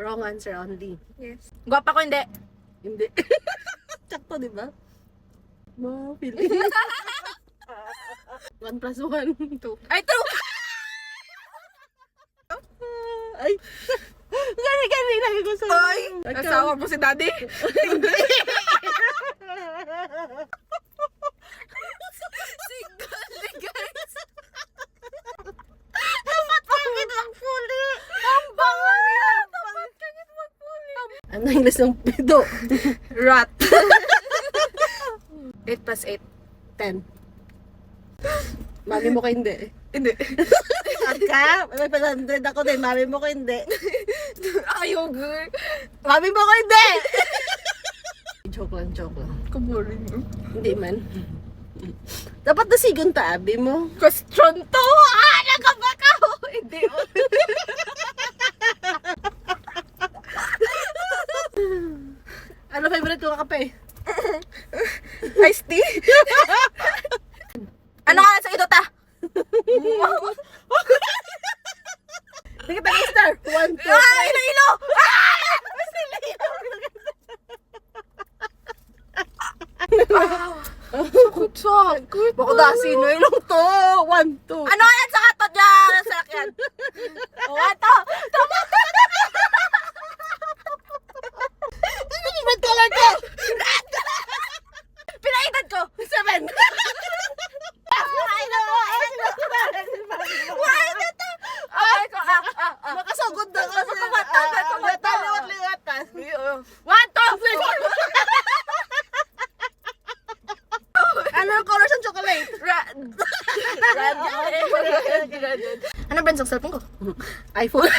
Wrong answer only. Yes. Gwapa ko hindi. Hindi. Sakto, di ba? No, feeling. 1 plus 1, 2. Ay, true! Ay! Gani, lagi ko sa... Ay! Asawa mo si daddy? Hindi. Single, guys. Dapat kagit magpuli. Ang bango niya. Dapat kagit magpuli. Ano English ng pido? Rat. 8 plus 8. 10. Mami mo ko hindi. Hindi. At ka? May 500 ako din. Mami mo ko hindi. Ayaw, girl. Mami mo ko hindi! Joke lang. Kaboring. Hindi man. Dapat nasigon ta, abi mo. Question to! Nagkabakaw! Hindi. Ano favorite ko kape? Iced tea? Ano ka sa ito, ta? Sige, star. 1, 2, 3. Ilo! Sakit. Bako na sino ilong to. 1, 2. Ano yan sa katot dyan? Sa sakyan. O, ito. Favorite color ko. Pinaitad ko. 7. Why na to? Okay ko. Makasagod na kasi. Kumata. Liwat-liwatan. 1, 2, 3, 4. Ano ang color sa chocolate? Red. Ano brand sa cellphone ko? iPhone.